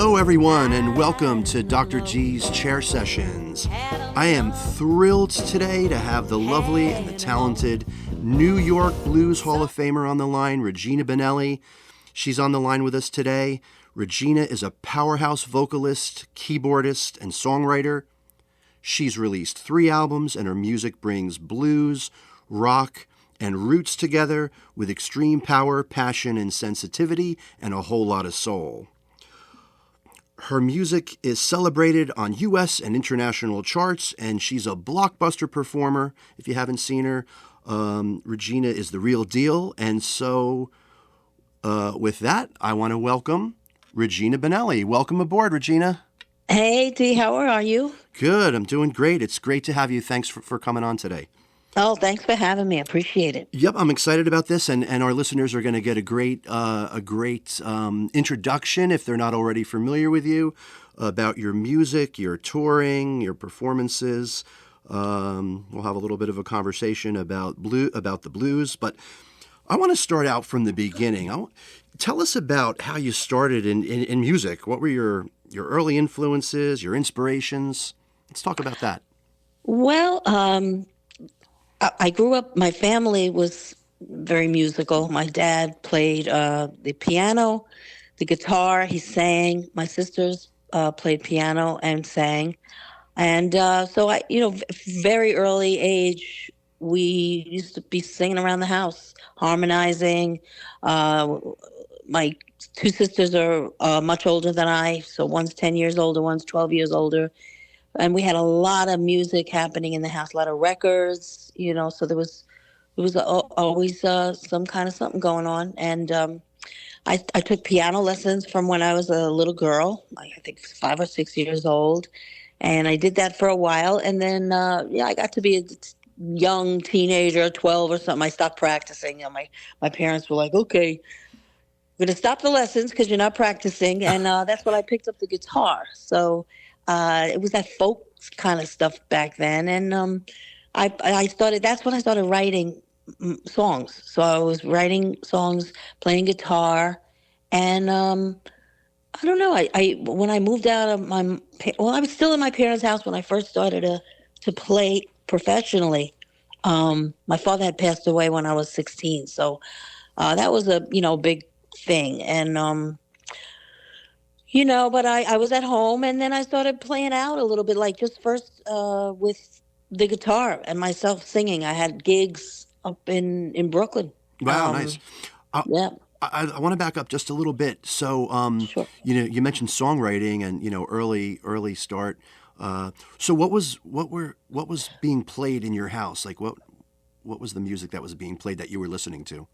Hello, everyone, and welcome to Dr. G's Chair Sessions. I am thrilled today to have the lovely and the talented New York Blues Hall of Famer on the line, Regina Bonelli. She's on the line with us today. Regina is a powerhouse vocalist, keyboardist, and songwriter. She's released 3 albums, and her music brings blues, rock, and roots together with extreme power, passion, and sensitivity, and a whole lot of soul. Her music is celebrated on U.S. and international charts, and she's a blockbuster performer. If you haven't seen her, Regina is the real deal. And so with that, I want to welcome Regina Bonelli. Welcome aboard, Regina. Hey, Dee, how are you? Good. I'm doing great. It's great to have you. Thanks for coming on today. Oh, thanks for having me. I appreciate it. Yep, I'm excited about this, and our listeners are going to get a great introduction, if they're not already familiar with you, about your music, your touring, your performances. We'll have a little bit of a conversation about the blues, but I want to start out from the beginning. Tell us about how you started in music. What were your early influences, your inspirations? Let's talk about that. Well, I grew up, my family was very musical. My dad played the piano, the guitar, he sang. My sisters played piano and sang. And so I, very early age, we used to be singing around the house, harmonizing. My 2 sisters are much older than I, so one's 10 years older, one's 12 years older. And we had a lot of music happening in the house, a lot of records, so there was always some kind of something going on. And I took piano lessons from when I was a little girl, I think 5 or 6 years old. And I did that for a while. And then, I got to be a young teenager, 12 or something. I stopped practicing. My parents were like, okay, we're going to stop the lessons because you're not practicing. And that's when I picked up the guitar. So it was that folk kind of stuff back then. And that's when I started writing songs. So I was writing songs, playing guitar. And I don't know, when I moved out of I was still in my parents' house when I first started to play professionally. My father had passed away when I was 16. So that was a, big thing. And but I was at home, and then I started playing out a little bit, like just first with the guitar and myself singing. I had gigs up in Brooklyn. Wow, nice. Yeah. I want to back up just a little bit. So, Sure. You mentioned songwriting and early start. So what was being played in your house? Like what was the music that was being played that you were listening to?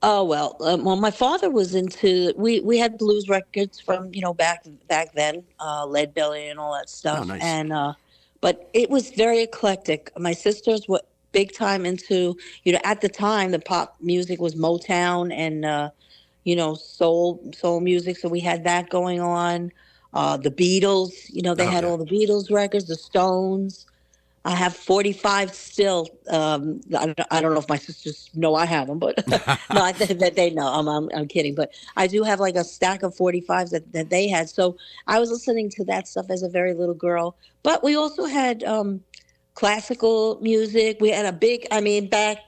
Oh, well, my father was into, we had blues records from, back then, Lead Belly and all that stuff. Oh, nice. And, but it was very eclectic. My sisters were big time into, at the time, the pop music was Motown and, soul music. So we had that going on. The Beatles, they had all the Beatles records, the Stones. I have 45 still. I don't know if my sisters know I have them, but no, I think that they know. I'm kidding, but I do have like a stack of 45s that they had. So I was listening to that stuff as a very little girl. But we also had classical music. We had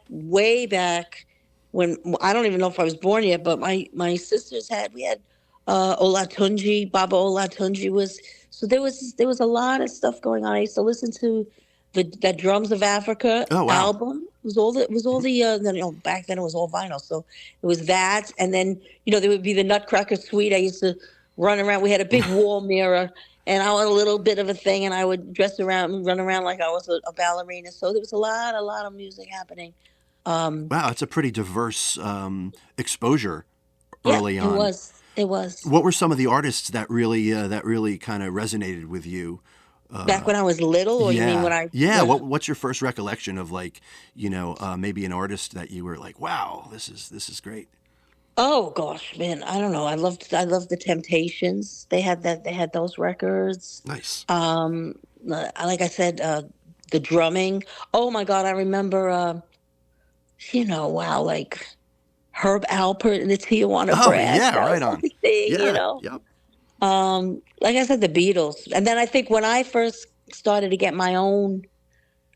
way back when I don't even know if I was born yet. But my sisters we had Olatunji, Baba Olatunji was. So there was a lot of stuff going on. I used to listen to that Drums of Africa album. It was all the back then it was all vinyl. So it was that, and then there would be the Nutcracker Suite. I used to run around. We had a big wall mirror, and I was a little bit of a thing, and I would dress around and run around like I was a ballerina. So there was a lot of music happening. Wow, it's a pretty diverse exposure early on. It was. What were some of the artists that really kind of resonated with you? Back when I was little, or you mean when I? Yeah. What's your first recollection of maybe an artist that you were like, wow, this is great? Oh gosh, man, I don't know. I loved the Temptations. They had those records. Nice. Like I said, the drumming. Oh my God, I remember. Like Herb Alpert and the Tijuana Brass. Yeah, right on. Thing, yeah, Yep. Like I said, the Beatles. And then I think when I first started to get my own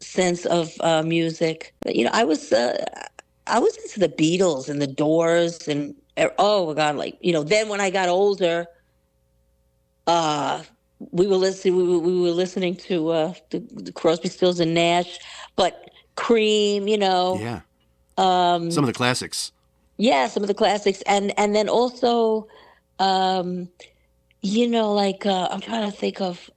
sense of music, I was into the Beatles and the Doors and oh my God, like then when I got older, uh, we were listening to the Crosby, Stills and Nash, but Cream, Yeah. Some um, of the classics. yeah, some of the classics, and then also, um, like I'm trying to think of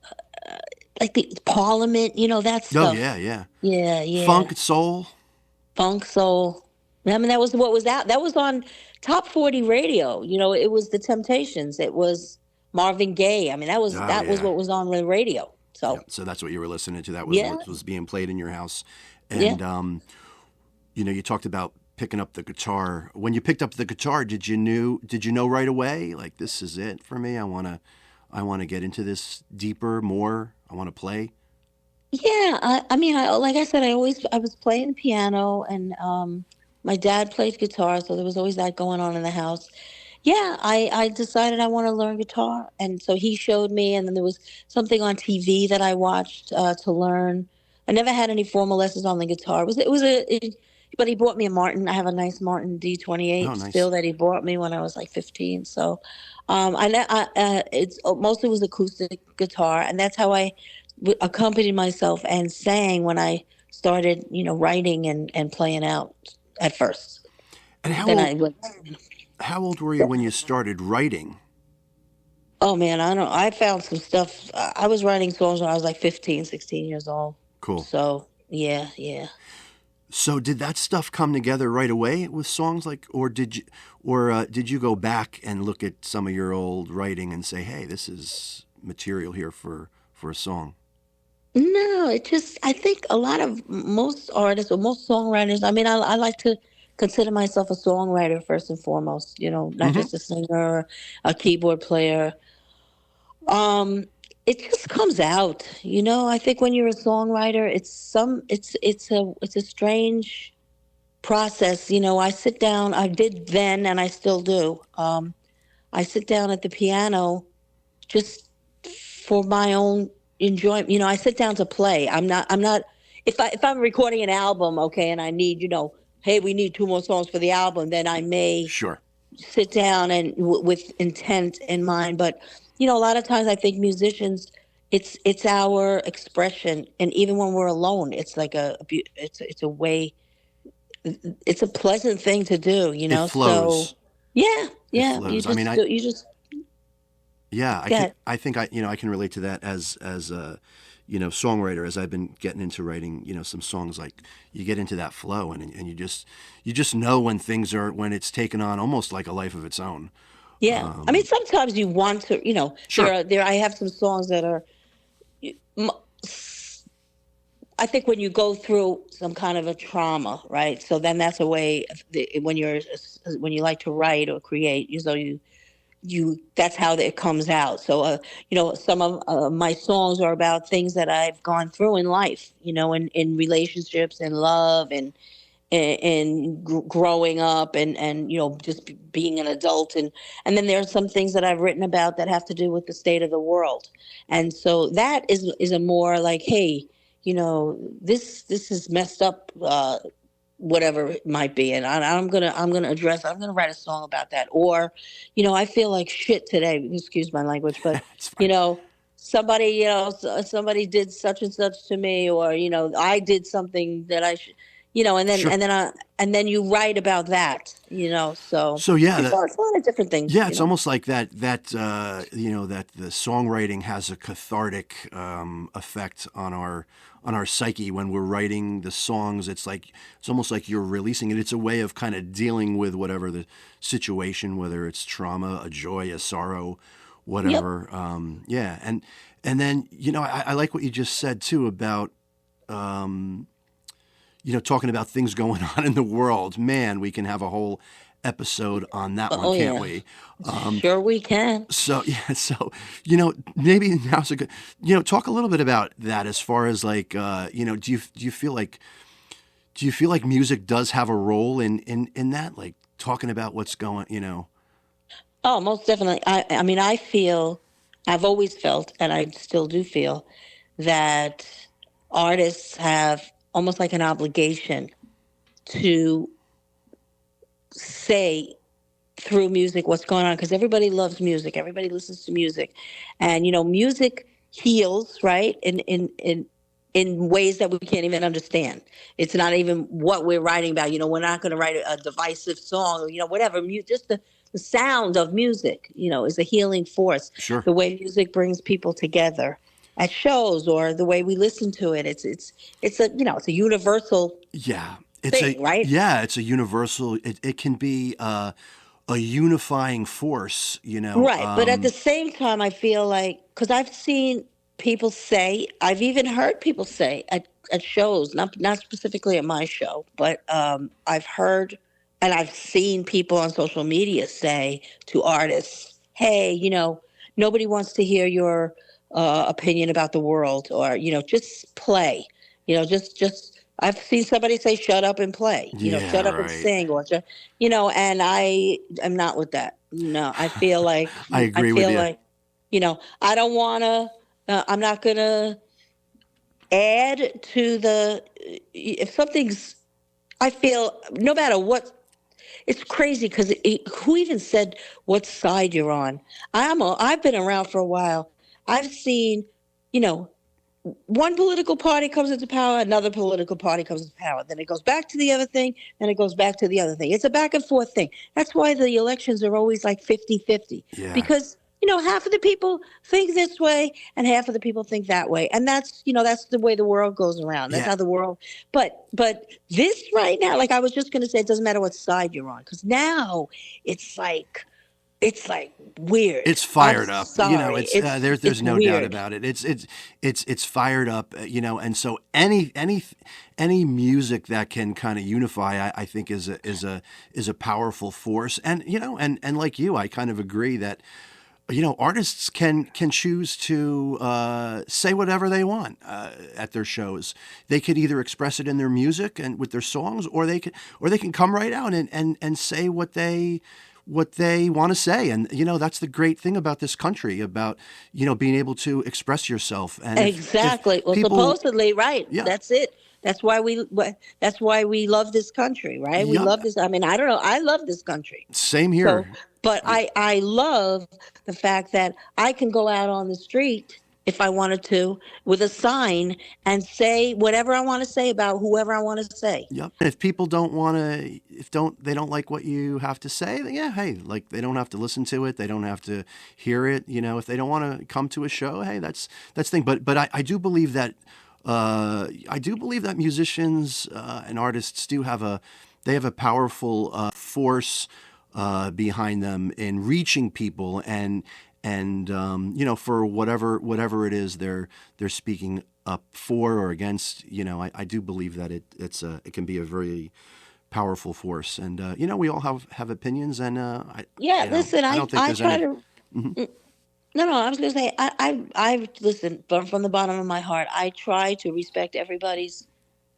like the Parliament, that Oh, stuff. yeah, yeah. Yeah, yeah. Funk, soul. Funk soul. I mean, that was what was out. That was on Top 40 radio. It was the Temptations. It was Marvin Gaye. I mean, Oh, that was yeah. what was on the radio. Yeah. So So that's what you were listening to. That was yeah, what was being played in your house. yeah. And, you talked about picking up the guitar. When you picked up the guitar, did you know right away, like, this is it for me? I want to get into this deeper, more. I want to play. Yeah, I mean, like I said, I was playing piano, and my dad played guitar, so there was always that going on in the house. Yeah, I decided I want to learn guitar, and so he showed me, and then there was something on TV that I watched to learn. I never had any formal lessons on the guitar. But he bought me a Martin. I have a nice Martin Oh, D28 nice. still that he bought me when I was like 15. So, it's mostly was acoustic guitar, and that's how I accompanied myself and sang when I started, writing and playing out at first. And Then I went. how old were you when you started writing? Oh man, I don't. I found some stuff. I was writing songs when I was like 15, 16 years old. Cool. So yeah, yeah. So did that stuff come together right away with songs, like, or did you go back and look at some of your old writing and say, hey, this is material here for a song? No, it just. I think a lot of most artists or most songwriters. I mean, I like to consider myself a songwriter first and foremost. Not Hmm. just a singer, a keyboard player. Um, it just comes out. I think when you're a songwriter, it's a strange process. I sit down, I did then, and I still do. I sit down at the piano just for my own enjoyment. I sit down to play. I'm not, if I'm recording an album, okay, and I need, hey, we need two more songs for the album, then I may Sure. sit down and with intent in mind. But a lot of times I think musicians, it's our expression, and even when we're alone, it's like it's a way, it's a pleasant thing to do. It So flows. yeah, It yeah, flows. I mean, I you just yeah, get. I think I can relate to that as a songwriter, as I've been getting into writing some songs. Like, you get into that flow, and you just know when when it's taken on almost like a life of its own. Yeah, I mean, Um, sometimes you want to, sure. I have some songs that are, m- I think when you go through some kind of a trauma, right? So then that's a way when you like to write or create, that's how it comes out. So some of my songs are about things that I've gone through in life, in relationships and love and growing up and just being an adult, and then there are some things that I've written about that have to do with the state of the world, and so that is a more like, hey, this is messed up, whatever it might be, and I'm gonna write a song about that. Or I feel like shit today, excuse my language, but It's you fine. know somebody, somebody did such and such to me, or I did something that I should, Sure. and then you write about that, so So yeah, it's a lot of different things, yeah, it's almost like that the songwriting has a cathartic effect on our psyche when we're writing the songs. It's almost like you're releasing it. It's a way of kind of dealing with whatever the situation, whether it's trauma, a joy, a sorrow, Yep. whatever. Yeah, and then I like what you just said too about um, talking about things going on in the world. Man, we can have a whole episode on that one, Oh can't yeah, we? sure we can. So yeah, so maybe now's a good talk a little bit about that, as far as like do you feel like music does have a role in that, like talking about what's going. Oh, most definitely. I mean, I feel. I've always felt, and I still do feel, that artists have almost like an obligation to say through music what's going on, because everybody loves music, everybody listens to music, and music heals, right, in ways that we can't even understand. It's not even what we're writing about. We're not going to write a divisive song, whatever. Just the sound of music, is a healing force. Sure. The way music brings people together at shows, or the way we listen to it. It's a universal thing, right? Yeah, it's a universal. It can be a unifying force, Right. But at the same time, I feel like, because I've seen people say, I've even heard people say at shows, not specifically at my show, but I've heard and I've seen people on social media say to artists, hey, nobody wants to hear your opinion about the world, or, just play, just I've seen somebody say, shut up and play, shut up and sing, or, and I am not with that. No, I feel like, I agree with you. Like, I don't want to, I'm not going to add to if something's, I feel no matter what, it's crazy because who even said what side you're on? I've been around for a while. I've seen, one political party comes into power, another political party comes into power. Then it goes back to the other thing, then it goes back to the other thing. It's a back and forth thing. That's why the elections are always like 50-50. Yeah. Because, half of the people think this way and half of the people think that way. And that's the way the world goes around. That's how the world. But this right now, like I was just going to say, it doesn't matter what side you're on, because now it's like weird. It's fired up. Sorry. There's no weird. doubt about it. It's fired up. And so any music that can kind of unify, I think is a powerful force. And and like you, I kind of agree that artists can choose to say whatever they want at their shows. They could either express it in their music and with their songs, or they can come right out and say what they want to say. And that's the great thing about this country, about being able to express yourself. And exactly. if well, people, supposedly, right? Yeah. That's it. That's why we love this country, right? We love this. I mean, I don't know. I love this country. Same here. But I love the fact that I can go out on the street if I wanted to with a sign and say whatever I want to say about whoever I want to say. Yep. If people don't want to, they don't like what you have to say, then hey, like they don't have to listen to it. They don't have to hear it. If they don't want to come to a show, hey, that's the thing. But I do believe that musicians and artists have a powerful force behind them in reaching people and for whatever it is they're speaking up for or against. I do believe that it can be a very powerful force, and we all have opinions, and listen, I don't think there's try any. to. Mm-hmm. No, I was going to say, I listen from the bottom of my heart. I try to respect everybody's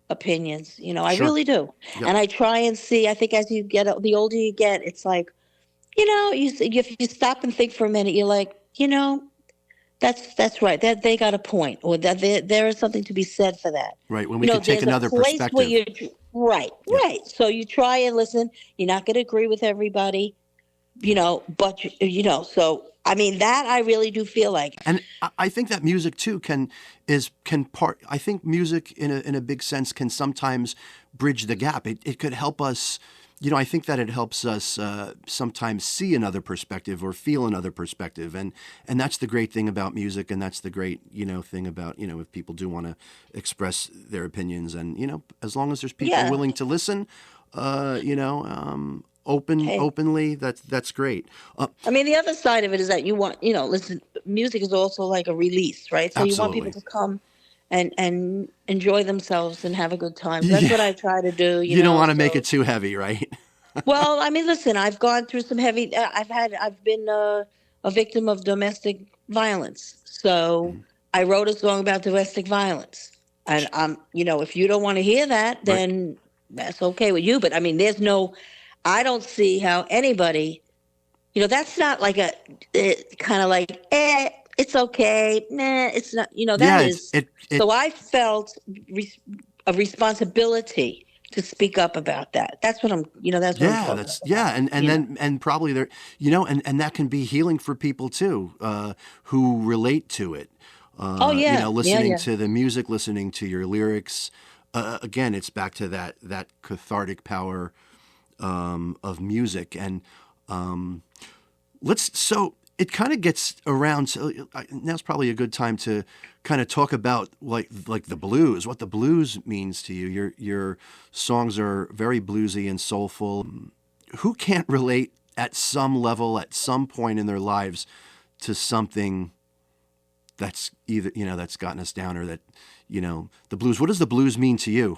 opinions. I Sure. really do. Yep. And I try and see, I think as you get, the older you get, it's like, if you stop and think for a minute, you're like, that's right. That they got a point, or that there is something to be said for that. Right. When we can take another perspective. Right. So you try and listen. You're not going to agree with everybody, but so I mean, that I really do feel like. And I think that music too I think music in a big sense can sometimes bridge the gap. It could help us. I think that it helps us sometimes see another perspective or feel another perspective, and that's the great thing about music, and that's the great thing about if people do want to express their opinions, and as long as there's people willing to listen, openly, that's great. I mean, the other side of it is that you want listen. Music is also like a release, right? So Absolutely. You want people to come and enjoy themselves and have a good time. So that's what I try to do. You don't want to make it too heavy, right? Well, I mean, listen, I've gone through some heavy. I've been a victim of domestic violence. So I wrote a song about domestic violence, and if you don't want to hear that, then that's okay with you. But I mean, I don't see how anybody, that's not like a kind of like it's okay. Nah, it's not. That Yeah, is. So I felt a responsibility to speak up about that. That's what I'm. That's what I'm yeah, talking that's about. yeah, and then and probably there, and that can be healing for people too, who relate to it. Oh yeah, yeah, Listening yeah. to the music, listening to your lyrics. Again, it's back to that cathartic power of music, and so it kind of gets around. So now's probably a good time to kind of talk about like the blues, what the blues means to you. Your songs are very bluesy and soulful. Who can't relate at some level, at some point in their lives, to something that's either that's gotten us down, or that the blues? What does the blues mean to you?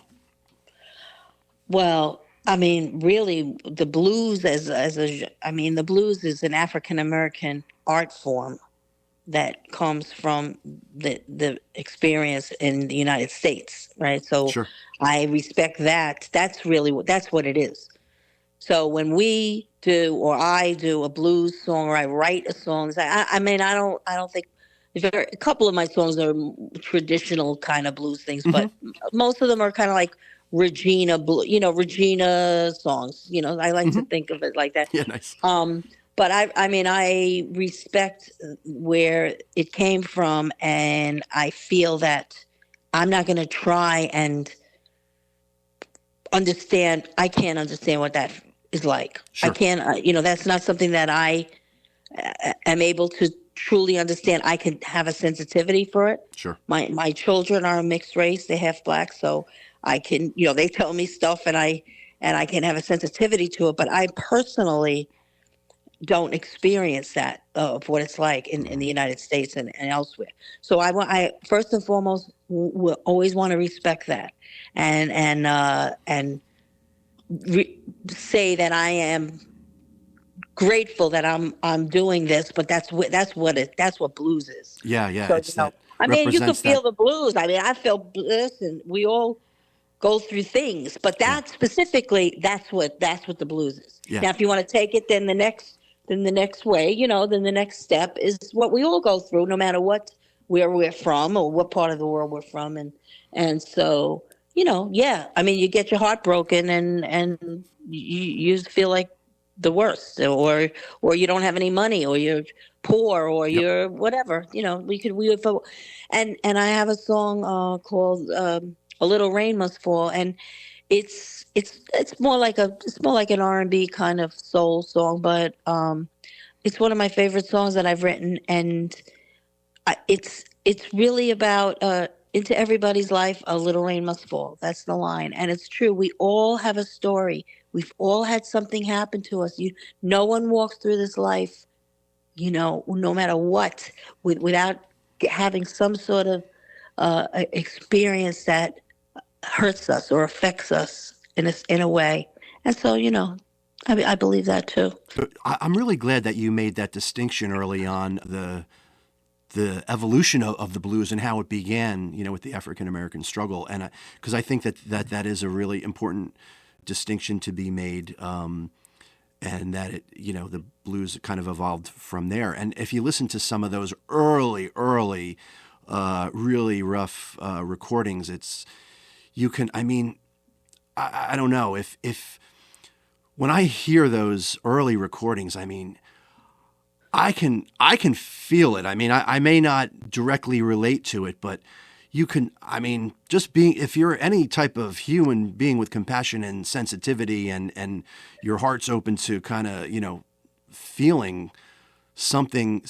Well, I mean, really, the blues the blues is an African American art form that comes from the experience in the United States, right? So Sure. I respect that. That's what it is. So when we do, or I do a blues song, or I write a song, I don't think a couple of my songs are traditional kind of blues things, Hmm. but most of them are kind of like Regina songs. I like to Hmm. think of it like that. Yeah, nice. But I respect where it came from, and I feel that I'm not going to try and understand. I can't understand what that is like. I Sure. can't, that's not something that I am able to truly understand. I can have a sensitivity for it. Sure. My children are a mixed race; they're half black, so I can, they tell me stuff, and I can have a sensitivity to it. But I personally don't experience that of what it's like in the United States and elsewhere. So I first and foremost will always want to respect that, and say that I am grateful that I'm doing this. But that's what blues is. Yeah, yeah. So It's that I mean, you can represents feel that. the blues. I mean, I feel bliss, and we all go through things. But Yeah, that specifically, that's what the blues is. yeah, Now, if you want to take it, then the next way, then the next step is what we all go through, no matter where we're from or what part of the world we're from, and so yeah. I mean, you get your heart broken, and you feel like the worst, or you don't have any money, or you're poor, or yep. you're whatever. And I have a song called "A Little Rain Must Fall," and it's more like an R&B kind of soul song, but it's one of my favorite songs that I've written, and it's really about into everybody's life a little rain must fall. That's the line, and it's true. We all have a story. We've all had something happen to us. No one walks through this life, no matter what, without having some sort of experience that hurts us or affects us in a way. And so, I believe that too. But I'm really glad that you made that distinction early on, the evolution of the blues and how it began, with the African American struggle, and because I think that is a really important distinction to be made, and that the blues kind of evolved from there. And if you listen to some of those early, really rough recordings, you can. I mean, I don't know if when I hear those early recordings, I mean, I can feel it. I mean, I may not directly relate to it, but you can. I mean, if you're any type of human being with compassion and sensitivity, and your heart's open to kind of feeling something,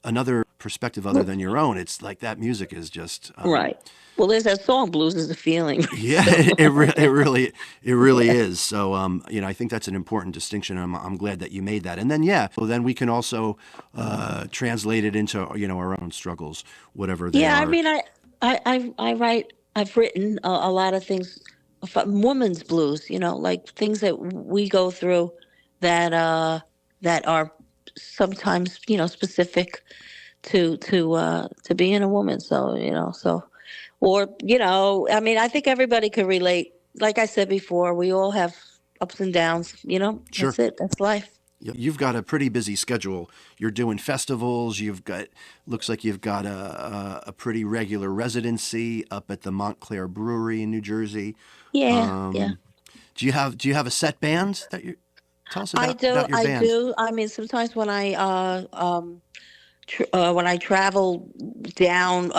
another perspective other than your own, it's like that music is just Right. Well, there's that song, "Blues is a Feeling." yeah, So, it really yeah. is. So, I think that's an important distinction. I'm glad that you made that. And then, yeah, well, then we can also translate it into our own struggles, whatever they Yeah, I are. mean, I've written a lot of things, women's blues, like things that we go through that that are sometimes, specific to being a woman. So, or, I mean, I think everybody could relate. Like I said before, we all have ups and downs, Sure. that's it. That's life. You've got a pretty busy schedule. You're doing festivals. Looks like you've got a pretty regular residency up at the Montclair Brewery in New Jersey. Yeah. Do you have a set band that you tell us I do. about your I band? do. I mean, sometimes when I travel down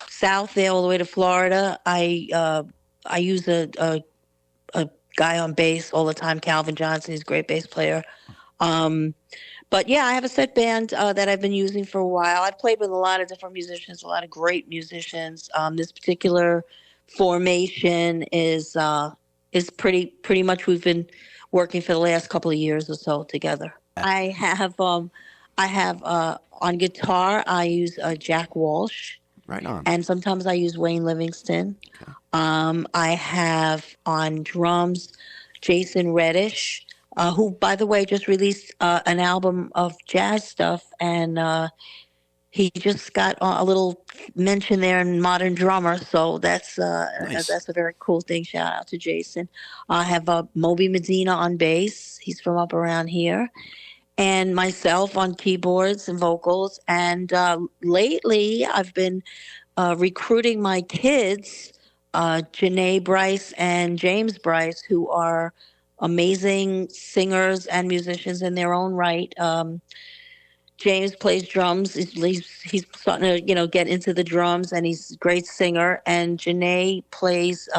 south there all the way to Florida, I use a guy on bass all the time, Calvin Johnson. He's a great bass player. But yeah, I have a set band that I've been using for a while. I've played with a lot of different musicians, a lot of great musicians. This particular formation is pretty much we've been working for the last couple of years or so together. I have on guitar I use Jack Walsh. Right on. And sometimes I use Wayne Livingston. Okay. I have on drums Jason Reddish, who, by the way, just released an album of jazz stuff, and he just got a little mention there in Modern Drummer, so that's Nice. that's a very cool thing. Shout out to Jason. I have Moby Medina on bass. He's from up around here. And myself on keyboards and vocals. And lately, I've been recruiting my kids, Janae Bryce and James Bryce, who are amazing singers and musicians in their own right. James plays drums. He's starting to get into the drums, and he's a great singer. And Janae plays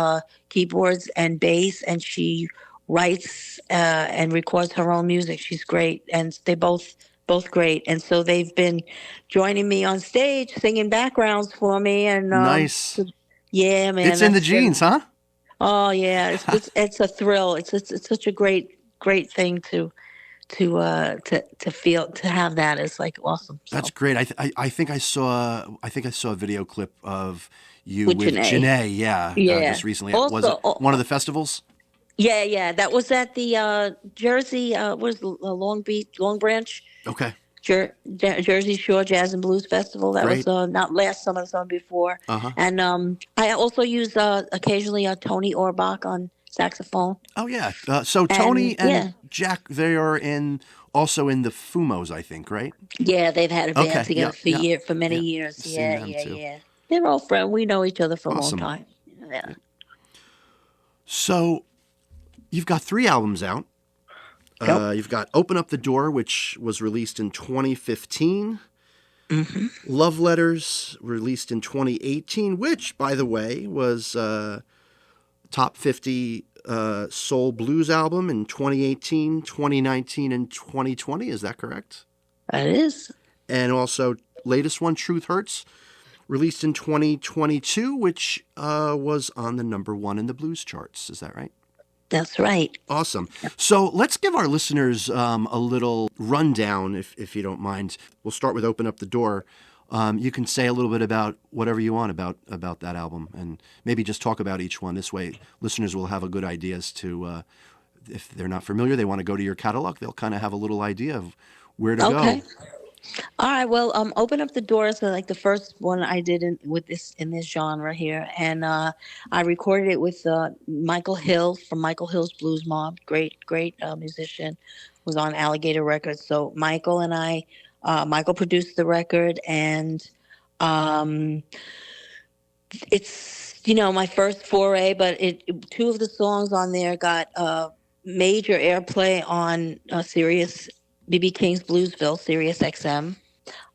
keyboards and bass, and she writes and records her own music. She's great, and they both great. And so they've been joining me on stage, singing backgrounds for me. And nice. Yeah, man, it's in the genes, huh? Oh yeah, it's a thrill. It's such a great thing to feel, to have that. Is like awesome. So. That's great. I think I saw a video clip of you with Janae. Yeah. Just recently. Also, was it one of the festivals? Yeah. That was at the Jersey. Long Branch. Okay. Jersey Shore Jazz and Blues Festival. That Great. was not last summer, the summer before. Uh-huh. And I also use occasionally Tony Orbach on saxophone. Oh yeah. So Tony and Jack, they are also in the Fumos, I think, right? Yeah, they've had a band together for many years. Yeah. They're all friends. We know each other for awesome. a long time. Yeah. So you've got 3 albums out. Yep. You've got Open Up the Door, which was released in 2015. Mm-hmm. Love Letters, released in 2018, which, by the way, was top 50 soul blues album in 2018, 2019, and 2020. Is that correct? That is. And also, latest one, Truth Hurts, released in 2022, which was on the number 1 in the blues charts. Is that right? That's right. Awesome. So let's give our listeners a little rundown, if you don't mind. We'll start with Open Up the Door. You can say a little bit about whatever you want about that album, and maybe just talk about each one. This way, listeners will have a good idea as to, if they're not familiar, they want to go to your catalog, they'll kind of have a little idea of where to go. All right. Well, Open Up the Door is like the first one I did in this genre here, and I recorded it with Michael Hill from Michael Hill's Blues Mob. Great musician, was on Alligator Records. So Michael and I, Michael produced the record, and it's my first foray. But 2 of the songs on there got major airplay on Sirius. B.B. King's Bluesville, Sirius XM.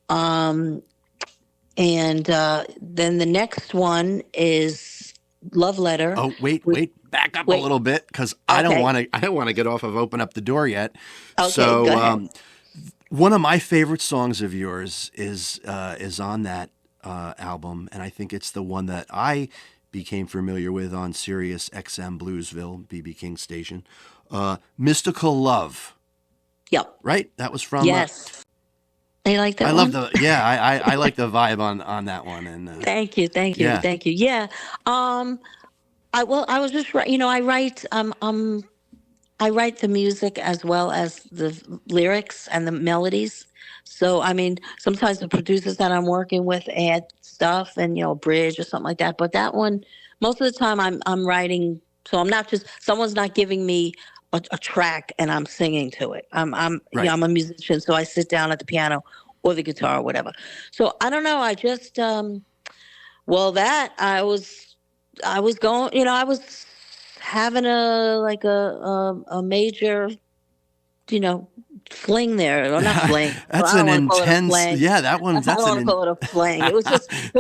And then the next one is Love Letter. Oh, wait, back up a little bit, because I don't want to get off of Open Up the Door yet. Okay, so go ahead. One of my favorite songs of yours is on that album, and I think it's the one that I became familiar with on Sirius XM Bluesville, B.B. King station. Mystical Love. Yep. Right? That was from... Yes. You like that I one? love I like the vibe on that one. And Thank you. Yeah. I was just I write the music as well as the lyrics and the melodies. So I mean, sometimes the producers that I'm working with add stuff and a bridge or something like that. But that one, most of the time I'm writing. So I'm not just, someone's not giving me a track and I'm singing to it. Right. I'm a musician, so I sit down at the piano or the guitar or whatever. So I don't know. I just that I was going. I was having a major fling there, or not fling. That's I don't an want to call it a intense. fling. Yeah, that one. I That's don't want an. to call it a fling. It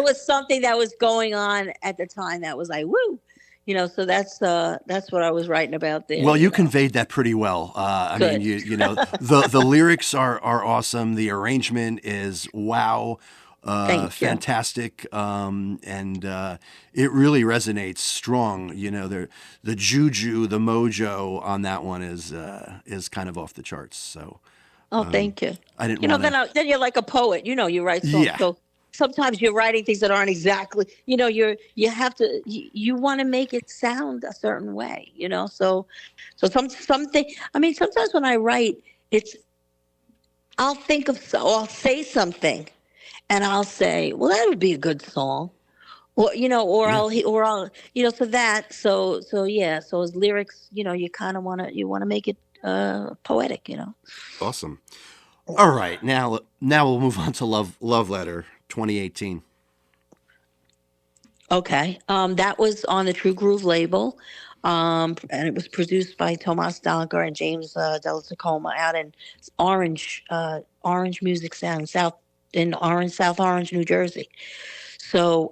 was something that was going on at the time that was like, woo, so that's what I was writing about there. Well, you conveyed that pretty well. I mean, the lyrics are awesome. The arrangement is wow, fantastic, and it really resonates strong. The juju, the mojo on that one is kind of off the charts. So, thank you. I didn't. Then you're like a poet. You write songs. Yeah. So sometimes you're writing things that aren't exactly. You have to. You want to make it sound a certain way. So something. I mean, sometimes when I write, I'll say something, and I'll say, well, that would be a good song. Or I'll so as lyrics, you kind of want to make it poetic. Awesome. All right, now we'll move on to Love Letter 2018. Okay, that was on the True Groove label, and it was produced by Tomas Donker and James Della Tacoma out in Orange Music Sound, South Orange, New Jersey. So,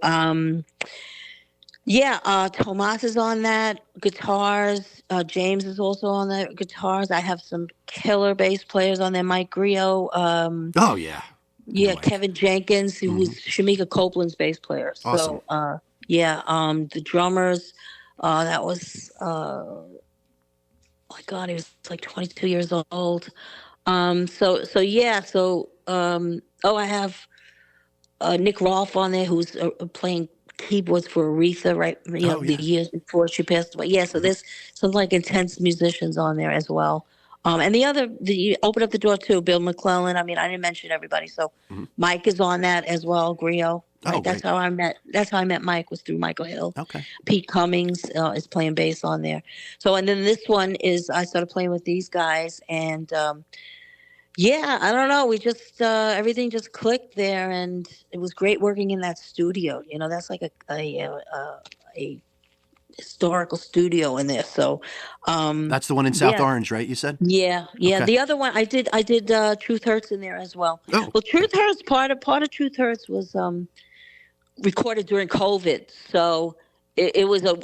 Tomas is on that, guitars. James is also on the guitars. I have some killer bass players on there. Mike Griot. Oh, yeah. Yeah, Kevin Jenkins, who was Shamika Copeland's bass player. Awesome. So, the drummers, that was, my God, he was like 22 years old. I have Nick Rolfe on there, who's playing keyboards for Aretha, right? The years before she passed away. Yeah, so there's some like intense musicians on there as well. And you open up the door too, Bill McClellan. I mean, I didn't mention everybody, so Mike is on that as well. Griot. Right? That's how I met Mike, was through Michael Hill. Okay. Pete Cummings is playing bass on there. So, and then this one is I started playing with these guys, and I don't know. We just everything just clicked there, and it was great working in that studio. That's like a historical studio in there. So that's the one in South Orange, right? You said? Yeah. Okay. The other one I did Truth Hurts in there as well. Oh. Well, Truth Hurts part of Truth Hurts was recorded during COVID, so it was a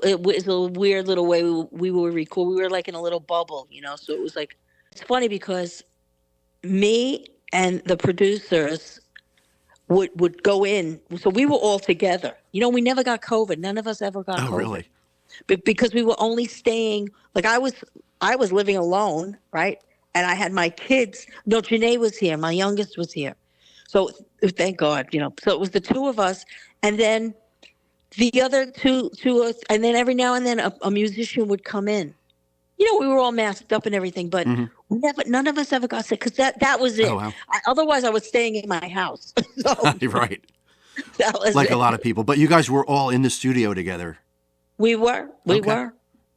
weird little way we were record. We were like in a little bubble, So it was like, it's funny because me and the producers would go in. So we were all together. We never got COVID. None of us ever got COVID. Oh, really? Because we were only staying, like I was living alone, right? And I had my kids. No, Janae was here. My youngest was here. So thank God, So it was the two of us. And then the other two, and then every now and then a musician would come in. We were all masked up and everything, but none of us ever got sick, because that was it. Oh, wow. Otherwise, I was staying in my house. So, right. That was like it. A lot of people. But you guys were all in the studio together. We were.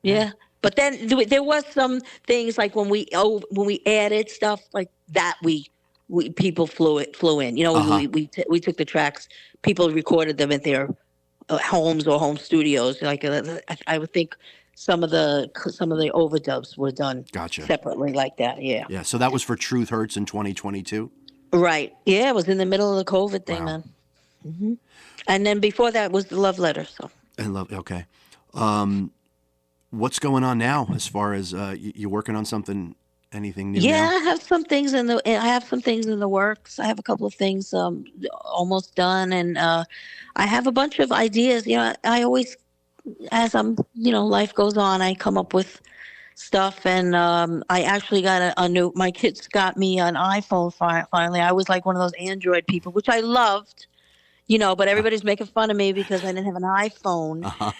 Yeah. But then there was some things like when we added stuff like that, people flew in. We took the tracks. People recorded them at their homes or home studios. Like I would think some of the overdubs were done separately like that. Yeah. Yeah. So that was for Truth Hurts in 2022. Right. Yeah. It was in the middle of the COVID thing, man. Mm-hmm. And then before that was the Love Letter. So. Okay. What's going on now as far as you working on something? Anything new? Yeah, now? I have some things in the works. I have a couple of things almost done, and I have a bunch of ideas. I always, as life goes on, I come up with stuff, and I actually got my kids got me an iPhone finally. I was like one of those Android people, which I loved. But everybody's making fun of me because I didn't have an iPhone. Uh-huh.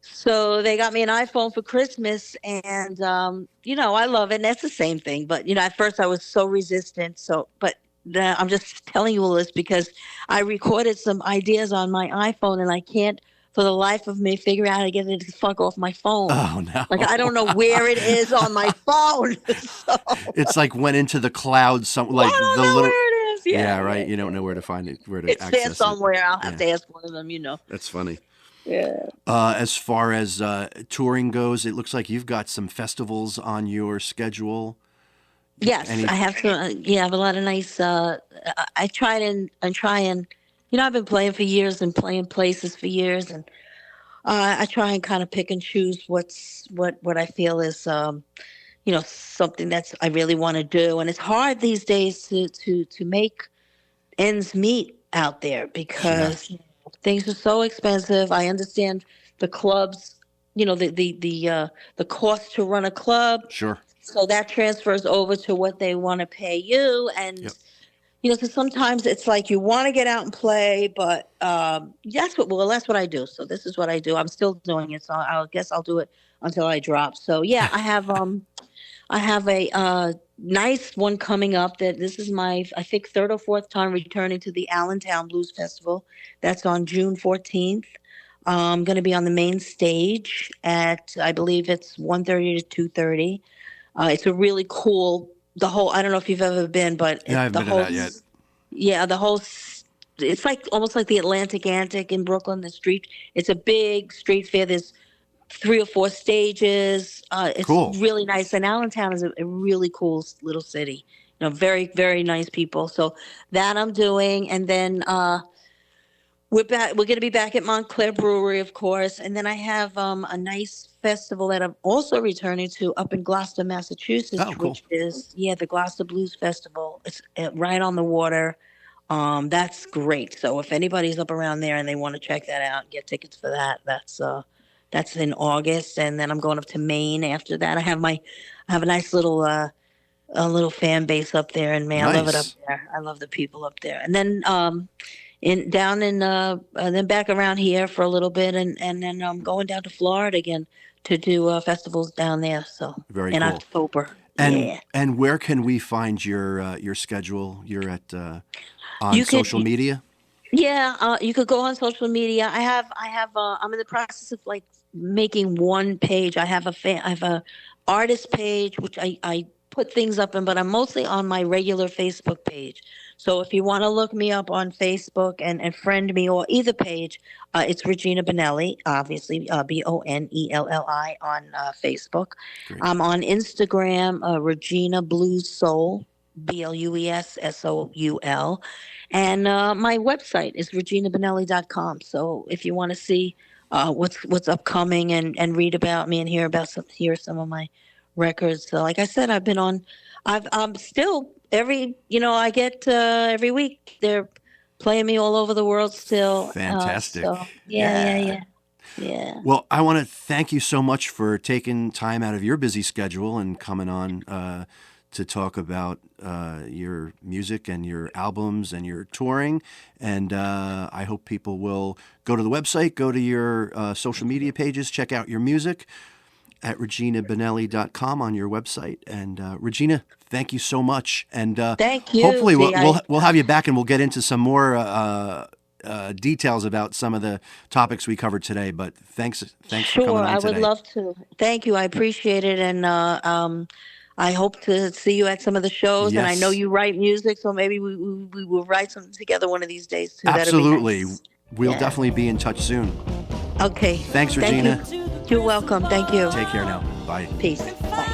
So they got me an iPhone for Christmas, and I love it. And that's the same thing. But at first I was so resistant. But I'm just telling you all this because I recorded some ideas on my iPhone, and I can't for the life of me figure out how to get it to fuck off my phone. Oh, no. Like, I don't know where it is on my phone. So It's like went into the cloud, like I don't the know little. where it is. Yeah, right. You don't know where to find it, where to It's there access somewhere. I'll have Yeah. to ask one of them, That's funny. Yeah. As far as touring goes, it looks like you've got some festivals on your schedule. Yes, I have to. I have a lot of nice. I try and I've been playing for years and playing places for years, and I try and kind of pick and choose what I feel is something that's I really want to do, and it's hard these days to make ends meet out there because things are so expensive. I understand the clubs, the cost to run a club. Sure. So that transfers over to what they want to pay you. And, so sometimes it's like you want to get out and play, but that's what I do. So this is what I do. I'm still doing it. So I guess I'll do it until I drop. So yeah, I have a nice one coming up that this is my, I think, third or fourth time returning to the Allentown Blues Festival. That's on June 14th. I'm going to be on the main stage at, I believe it's 1:30 to 2:30. It's a really cool, I don't know if you've ever been, but I haven't been to that yet. Yeah, it's like almost like the Atlantic Antic in Brooklyn, it's a big street fair. There's 3 or 4 stages. It's cool. Really nice. And Allentown is a really cool little city. Very, very nice people. So that I'm doing. And then we're going to be back at Montclair Brewery, of course. And then I have a nice festival that I'm also returning to up in Gloucester, Massachusetts, which is, the Gloucester Blues Festival. It's right on the water. That's great. So if anybody's up around there and they want to check that out, get tickets for that, that's in August. And then I'm going up to Maine after that. I have a nice little fan base up there in Maine. Nice. I love it up there. I love the people up there. And then then back around here for a little bit, and then I'm going down to Florida again to do festivals down there. So very in cool. October. And where can we find your schedule? You're at on social media. Yeah, you could go on social media. I'm in the process of like making one page. I have a artist page which I put things up in, but I'm mostly on my regular Facebook page. So if you want to look me up on Facebook and friend me, or either page, it's Regina Bonelli, obviously, Bonelli on Facebook. Great. I'm on Instagram, Regina Blues Soul, BLUESSOUL. And my website is reginabonelli.com. So if you want to see what's upcoming and read about me and hear some of my records. So like I said, I'm still I get every week they're playing me all over the world still. Fantastic. Yeah. Well, I want to thank you so much for taking time out of your busy schedule and coming on to talk about your music and your albums and your touring. And I hope people will go to the website, go to your social media pages, check out your music at reginabonelli.com on your website. And Regina, thank you so much. And thank you. Hopefully we'll have you back and we'll get into some more details about some of the topics we covered today. But thanks for coming on I today. would love to. Thank you. I appreciate it. And I hope to see you at some of the shows. Yes. And I know you write music, so maybe we will write something together one of these days too. Absolutely. That'd be nice. We'll definitely be in touch soon. Okay. Thanks, Regina. Thank you. You're welcome. Thank you. Take care now. Bye. Peace. Bye.